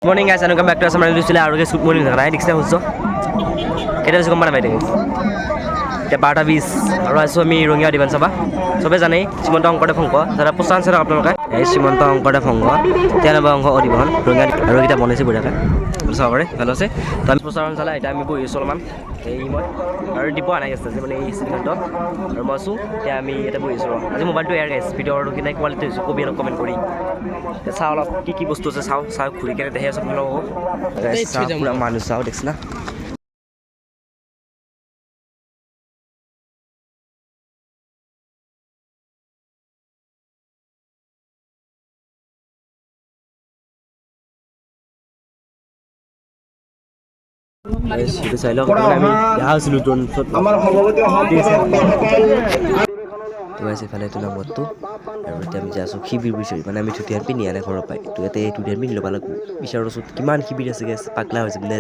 Morning guys, and welcome back to our channel. Good morning, right? Next time also. Kita bisa kemana guys? Kita 12:20 আৰু আছো আমি ৰঙিয়া বিধানসভা সবে জানেই শ্ৰীমন্ত শংকৰদেৱ সংঘ যাৰা প্ৰস্থান আছে আপোনালোকে এই শ্ৰীমন্ত শংকৰদেৱ সংঘ 93 অংশ অধিবেশন ৰঙিয়া আৰু এটা বনাইছে বঢ়িয়াকৈ চাব পাৰে ভাল আছে তো আমি প্ৰচাৰণ চালে এটা আমি বহি আছোঁ অলপমান এই মই আৰু দিব আনাই আছে যে মানে এই শ্ৰীমন্ত আৰু মই আছোঁ এতিয়া আমি এটা বহি আছোঁ আজি মোবাইলটো এয়াৰ গাইছ ভিডিঅ'টো কিনে কোৱালিটি হৈছে কবি অলপ কমেণ্ট কৰি চাওঁ অলপ কি বস্তু আছে চাওঁ ঘূৰি কেনে দেখি আছোঁ আপোনালোকক পুৰা মানুহ চাওঁ দেখিছ না itu saya loh kami ya seludon তো আছে ফালে তো নাম তো আৰু এতিয়া আমি যাইছোঁ শিবিৰ বিচাৰি মানে আমি ধুতিয়ান পিন্ধি আনে ঘৰৰ পৰাই তো ইয়াতে ধুতিয়ান পিন্ধি ল'ব লাগিব বিচাৰোঁ কিমান শিবিৰ আছে গেছ পাগলা হৈছে মানে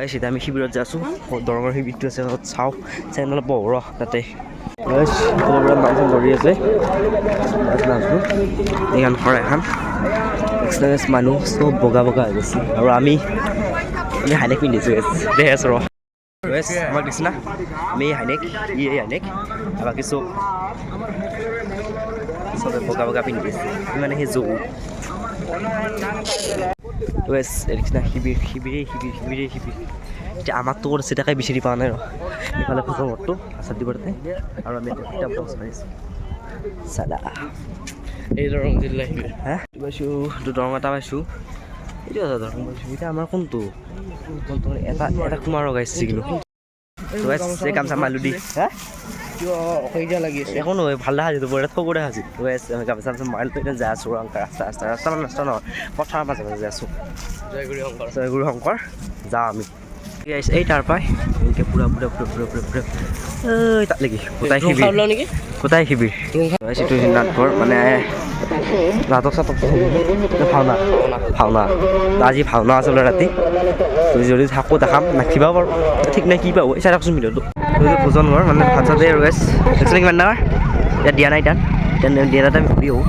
এতিয়া আমি শিবিৰত যাইছোঁ দৰঙৰ শিবিৰটো আছে চাওঁ চাই অলপ বহৰ তাতে মানুহ ধৰি আছে এইখন শৰাই এখন মানুহ চব বগা বগা হৈ গৈছে আৰু আমি হাইনেক পিন্ধিছোঁ দেখি আছোঁ আমাক দিছে না আমি হাইনেক হাইনেক বাকী চবে বগা বগা পিন্ধি আছে মানে সেই জহু দেখিছা শিবিৰ এতিয়া আমাৰতো আছে তাকে বিচাৰি পোৱা নাই ৰ এইফালে ফটো মৰটো আচাৰ দিব তাতে আৰু আমি কিতাপ পাইছোঁ চালা এই দৰং জিলা শিবিৰ হা পাইছোঁ দৰং এটা পাইছোঁ এইটো দৰং পাইছোঁ এতিয়া আমাৰ কোনটো এটা কুমাৰ লগাইছে কিন্তু গামছা মালো দি হা একো নহয় ভাল দেখা যিটো বঢ়িয়া থগো দেখা যি গামছা মাৰিলো এতিয়া যাই আছোঁ ৰাস্তা মানে ৰাস্তা নহয় পথাৰৰ মাজে মাজে যাই আছোঁ জয়গুৰু শংকৰ যাওঁ আমি এই তাৰ পৰাই এনেকৈ পুৰা তাত লাগি কোটাই শিবিৰ এইটো নাটঘৰ মানে নাটক চাটক ভাওনা আজি ভাওনা আছে বোলে ৰাতি যদি থাকোঁ দেখাম নাখিবাও বাৰু ঠিক নাই কি পাব চাই থাকচোন ভিডিঅ'টো ভোজন ঘৰ মানে ভাত চাতে আৰু গেছ দেখিছিলে কিমান ডাঙৰ এতিয়া দিয়া নাই তাত দিয়া তাত আমি ঘূৰি আহোঁ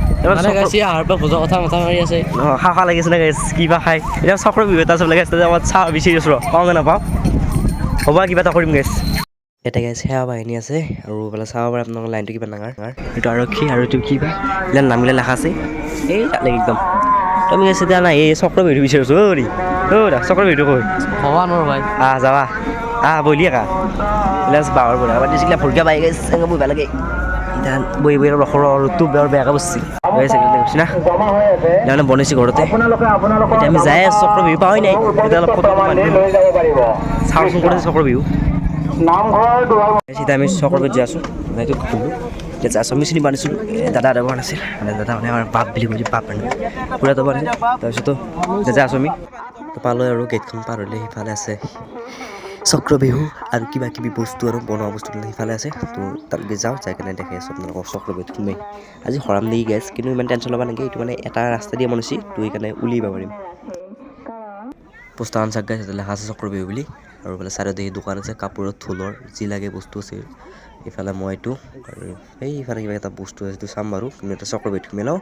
খাওঁ লাগিছে না গেছ কিবা খাই এতিয়া চক্ৰ বিহু এটা চব লাগে চাহ বিচাৰি আছোঁ পাওঁগে নাপাওঁ হ'ব কিবা এটা কৰিম গেছ এটা গেছ সেৱা বাহিনী আছে আৰু এইফালে চাব পাৰে আপোনালোকৰ লাইনটো কিবা ডাঙৰ এইটো আৰক্ষী আৰু এইটো কিবা এইবিলাক নামিলে লেখা আছে এই তাত লাগি একদম তুমি গেছ এতিয়া নাই এই চক্ৰ বিহু বিচাৰিছোঁ চক্ৰ বিহুটো কৈ হ'ব নোৱাৰো ভাই যাবা বলি একা বাহৰ বঢ়া দিছিলা ভৰিকা বাই গেছ বহিব লাগে এতিয়া বহি ৰখৰ ৰ'দটো বৰ বেয়াকৈ বসছিল গৈছে না মানে বনাইছোঁ ঘৰতে এতিয়া আমি যাই চক্ৰ বিহু পাৱাই নাই এতিয়া অলপ ফটো চাওঁচোন কৰিছে চক্ৰ বিহু এতিয়া আমি চক্ৰ বিহুত যাই আছোঁ সেইটো খুলোঁ এতিয়া যাই আছোঁ আমি চিনি বান্ধিছিলোঁ দাদা বন আছিল মানে দাদা মানে আমাৰ বাপ বুলি কৈছে বাপ মানে পুৰা দবাৰ আছিল তাৰপিছতো যাই আছোঁ আমি পালোঁ আৰু গেটখন পাৰ হ'লে সিফালে আছে চক্ৰ বিহু আৰু কিবা কিবি বস্তু আৰু বনোৱা বস্তু সিফালে আছে তো তালৈকে যাওঁ যাই কেনে দেখি আছোঁ আপোনালোকক চক্ৰ বিহুত সোমাই আজি হৰাম দেৰি গেছ কিন্তু ইমান টেনশ্যন ল'ব নালাগে এইটো মানে এটা ৰাস্তা দিয়ে বনাইছে তো সেইকাৰণে উলিয়াব পাৰিম পোষ্টাৰখন চাক গাইছে লেখা আছে চক্ৰ বিহু বুলি আৰু এইফালে চাইডতে দোকান আছে কাপোৰৰ থোলৰ যি লাগে বস্তু আছে এইফালে মই এইটো আৰু সেইফালে কিবা এটা বস্তু আছে এইটো চাম বাৰু কিন্তু এটা চক্ৰ বিহুত সোমাই লওঁ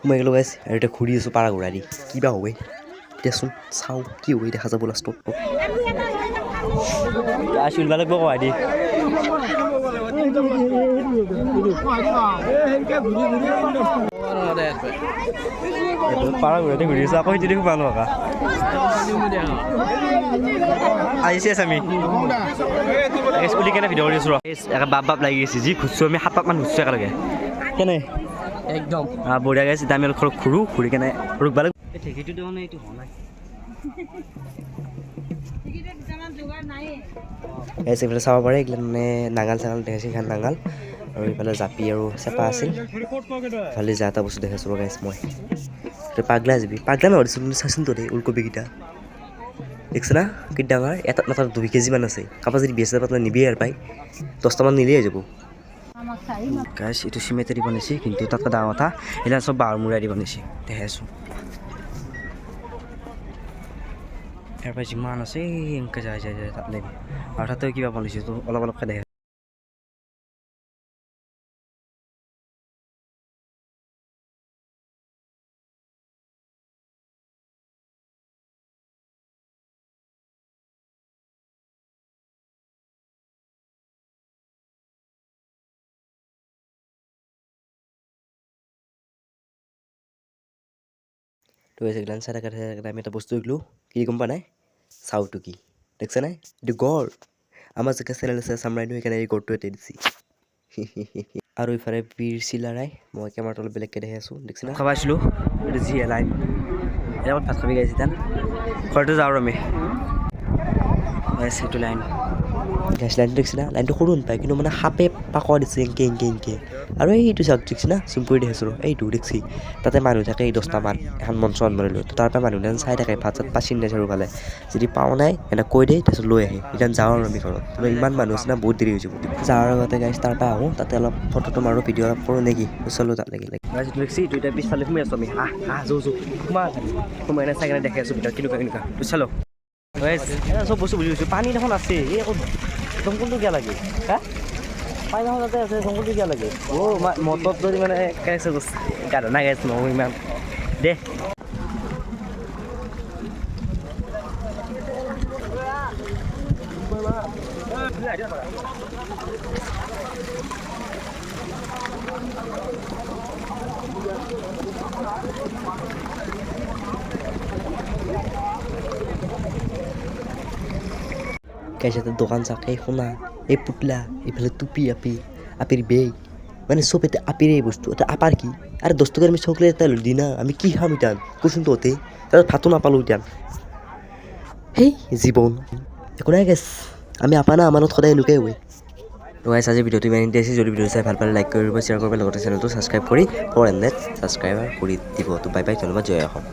সোমাই গ'লোঁ গাইছ আৰু এতিয়া ঘূৰি আছোঁ পাৰা ঘূৰাই দি কিবা হয় দেচোন চাওঁ কি হয় দেখা যাব লাষ্টত চুলিব লাগিব কৰাই দি পাৰা ঘূৰাতে ঘূৰি আছোঁ আকৌ সেইটো সোমালো আকা আহিছে আমি স্কুটি কেনে ভিডিঅ' কৰি আছোঁ বাপ লাগি গৈছে যি ঘূৰছোঁ আমি 7 পাকমান ঘূৰছোঁ একেলগে কেনে একদম বঢ়িয়া গাইছে এতিয়া আমি অলপ ঘূৰি কেনে ৰখিব লাগিব ঢেঁকীটো মানে এইটো হোৱা নাই এইফালে চাব পাৰে এইগিলা মানে নাঙাল চাঙাল দেখাইছে এইখন নাঙাল আৰু এইফালে জাপি আৰু চেপা আছিল ইফালে যা এটা বস্তু দেখাইছোঁ গাইছ মই পাগলা যাবি পাগলা নহয় কিন্তু চাচোন তো দেই ওলকবিকেইটা দেখিছে না কি ডাঙৰ এটাত মাত্ৰ 2 কেজিমান আছে কাৰোবাৰ যদি 20,000 পাতলা নিবিয়ে আৰু পাই 10টামান নিলেই হৈ যাব গাইছ এইটো চিমেণ্টেদি বনাইছে কিন্তু তাতকৈ ডাঙৰ কথা এইবিলাক চব বাঁহৰ মূৰাই দি বনাইছে দেখাইছোঁ ইয়াৰ পৰা যিমান আছে এনেকৈ যায় তাত লাগি আৰু তাতে কিবা বনাইছে তো অলপকৈ দেখা তো এইগিলান চাই থাকে আমি এটা বস্তু শিকিলোঁ কি গম পোৱা নাই চাউটো কি দেখছা নাই এইটো গড় আমাৰ জেগা চেনেল আছে চামৰাইনো সেইকাৰণে এই গড়টো এটাই দিছি আৰু ইফালে বীৰ চিলাৰাই মই কেমেৰাটো অলপ বেলেগকৈ দেখি আছোঁ দেখছি না খাব আছিলোঁ এইটো জি লাইন এতিয়া ভাত খাবি গাইছে তাত ঘৰতে যাওঁ আমি সেইটো লাইন গেছ লাইনটো দেখিছে না লাইনটো সৰু নাপায় কিন্তু মানে সাপে পাকোৱা দিছে এংকে আৰু এইটো চাওক দেখিছে না চুম কৰি দেখিছোঁ এইটো দেখছি তাতে মানুহ থাকে এই 10টামান এখন মঞ্চ আনবৰিলোঁ তো তাৰ পৰা মানুহজন চাই থাকে ভাত চাত পাচি নাই চাৰিওফালে যদি পাওঁ নাই এনে কৈ দেই তাৰপিছত লৈ আহে এতিয়া যাওঁ আৰু আমি ঘৰত তো ইমান মানুহ আছে না বহুত দেৰি হৈ যাব যাৱাৰ আগতে গাইছ তাৰ পৰা আহোঁ তাতে অলপ ফটোটো মাৰোঁ ভিডিঅ' অলপ কৰোঁ নেকি চলো তাত লাগিলে যিটো দেখছি দুইটা পিছফালে সোমাই আছোঁ আমি যৌ সোমাই এনে চাই কেনে দেখি আছোঁ ভিতৰত কেনেকুৱা চালো চব বস্তু বুজি গৈছোঁ পানী দেখোন আছে এই আকৌ জংঘলটো কিয় লাগে হা পানী দেখোন তাতে আছে জংঘলটো কিয় লাগে মটত যদি মানে কেনেকৈ গৈছে গাধা নাই গাইছ নহওঁ ইমান দে কাইসাতে দোকান চাক এই সোনা এই পুতলা এইফালে টুপি আপির বেগ মানে সব এটা আপির এই বস্তু এটা আপার কি আরে 10 টাকার আমি চকলেট এটা দি না আমি কি খাম ইটান কুসুম তো হতে তার ভাতো নাপালো ইটান হেই জীবন একো নাই গেছ আমি আপা না আমানত সদায় এনেকুৱাই হয় তো গাইছ আজি ভিডিঅ'টো ইমান ইণ্টাৰেষ্টিং যদি ভিডিঅ' চাই ভাল পালে লাইক কৰিব শ্বেয়াৰ কৰিব লগতে চেনেলটো ছাবস্ক্ৰাইব কৰি ফৰ এণ্ড নেট ছাবস্ক্ৰাইবাৰ কৰি দিব তো বাই বাই ধন্যবাদ জয় অসম